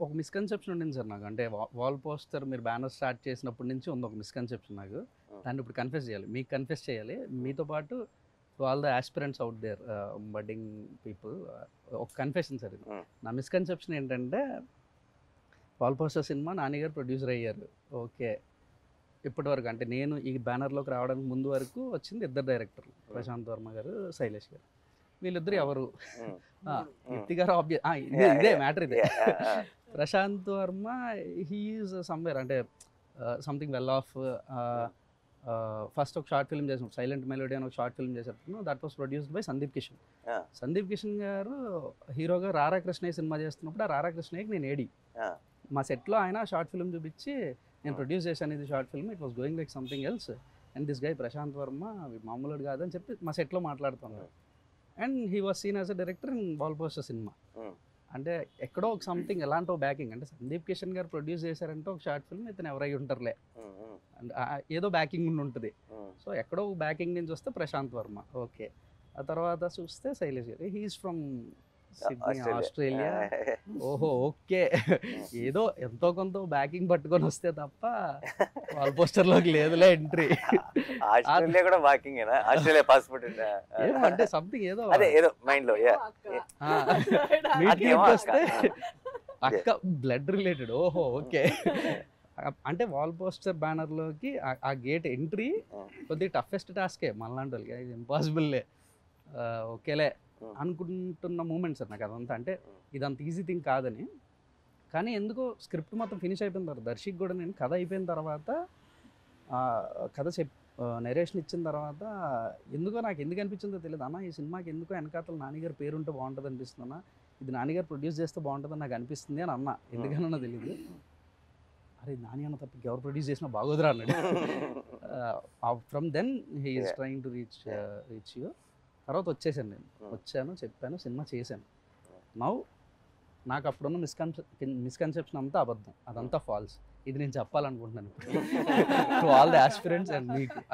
ఒక మిస్కన్సెప్షన్ ఉండింది సార్ నాకు. అంటే వాల్ పోస్టర్ మీరు బ్యానర్ స్టార్ట్ చేసినప్పటి నుంచి ఉంది ఒక మిస్కన్సెప్షన్ నాకు. దాన్ని ఇప్పుడు కన్ఫెస్ చేయాలి. మీకు కన్ఫెస్ చేయాలి. మీతో పాటు to all the aspirants out there budding people ఒక కన్ఫెషన్ సార్ ఇది. నా మిస్కన్సెప్షన్ ఏంటంటే వాల్ పోస్టర్ సినిమా నాని గారు ప్రొడ్యూసర్ అయ్యారు. ఓకే. ఇప్పటివరకు అంటే నేను ఈ బ్యానర్లోకి రావడానికి ముందు వరకు వచ్చింది ఇద్దరు డైరెక్టర్లు, ప్రశాంత్ వర్మ గారు, శైలేష్ గారు. వీళ్ళిద్దరు ఎవరు? కీర్తి గారు ఇదే మ్యాటర్ ఇదే. ప్రశాంత్ వర్మ హీఈస్ సమ్వేర్ అంటే సంథింగ్ వెల్ ఆఫ్. ఫస్ట్ ఒక షార్ట్ ఫిల్మ్ చేసినప్పుడు సైలెంట్ మెలోడీ అని ఒక షార్ట్ ఫిల్మ్ చేసేటప్పుడు that was produced by Sandeep Kishan. Sandeep Kishan గారు హీరోగా రారా కృష్ణయ్య సినిమా చేస్తున్నప్పుడు ఆ రారా కృష్ణయ్యకి నేను ఏడి మా సెట్లో ఆయన షార్ట్ ఫిల్మ్ చూపించి నేను ప్రొడ్యూస్ చేశాను ఇది short film, it was going like something else and this guy Prashant Varma మామూలుడు కాదని చెప్పి మా సెట్లో మాట్లాడుతున్నాడు. And he was seen as a director in Wall Poster Cinema. అంటే ఎక్కడో ఒక సంథింగ్ ఎలాంటి బ్యాకింగ్ అంటే సందీప్ కిషన్ గారు ప్రొడ్యూస్ చేశారంటే ఒక షార్ట్ ఫిల్మ్ ఇతను ఎవరై ఉంటారులే అండ్ ఏదో బ్యాకింగ్ ఉండి ఉంటుంది. సో ఎక్కడో బ్యాకింగ్ నుంచి వస్తే ప్రశాంత్ వర్మ. ఓకే. ఆ తర్వాత చూస్తే శైలేష్ గారు హీఈస్ ఫ్రమ్ సిడ్నీ, ఆస్ట్రేలియా. ఓహో ఓకే. ఏదో ఎంతో కొంత బ్యాకింగ్ పట్టుకొని వస్తే తప్ప వాల్ పోస్టర్లోకి లేదులే ఎంట్రీ. ఆస్ట్రేలియా కూడా బ్యాకింగేనా? ఆస్ట్రేలియా పాస్పోర్ట్ అంటే సంథింగ్ ఏదో ఏదో మైండ్ లో వస్తే అక్క బ్లడ్ రిలేటెడ్. ఓహో ఓకే. అంటే వాల్ పోస్టర్ బ్యానర్లోకి ఆ గేట్ ఎంట్రీ కొద్దిగా టఫెస్ట్ టాస్కే మనలాంటి వాళ్ళకి. ఇది ఇంపాసిబుల్లే. ఓకేలే అనుకుంటున్న మూమెంట్ సార్ నాకు అదంతా. అంటే ఇదంత ఈజీ థింగ్ కాదని. కానీ ఎందుకో స్క్రిప్ట్ మొత్తం ఫినిష్ అయిపోయిన తర్వాత దర్శక్ కూడా నేను కథ అయిపోయిన తర్వాత కథ నరేషన్ ఇచ్చిన తర్వాత నాకు ఎందుకు అనిపించిందో తెలియదు. అన్న ఈ సినిమాకి ఎందుకో వెనకాతల నాన్నగారు పేరుంటే బాగుంటుంది అనిపిస్తుందన్న, ఇది నాన్నగారు ప్రొడ్యూస్ చేస్తే బాగుంటుందని నాకు అనిపిస్తుంది అని అన్న. ఎందుకన్నా తెలియదు. అరే నాని అన్న తప్ప ఎవరు ప్రొడ్యూస్ చేసినా బాగోదురా అన్నాడు. From then he is trying to reach you. తర్వాత వచ్చేసాను, నేను వచ్చాను, చెప్పాను, సినిమా చేశాను. నౌ నాకు అప్పుడున్న మిస్కన్సెప్షన్ అంతా అబద్ధం, అదంతా ఫాల్స్. ఇది నేను చెప్పాలనుకుంటున్నాను ఇప్పుడు ఆల్ ది ఆస్పిరెంట్స్ అండ్ మీకు.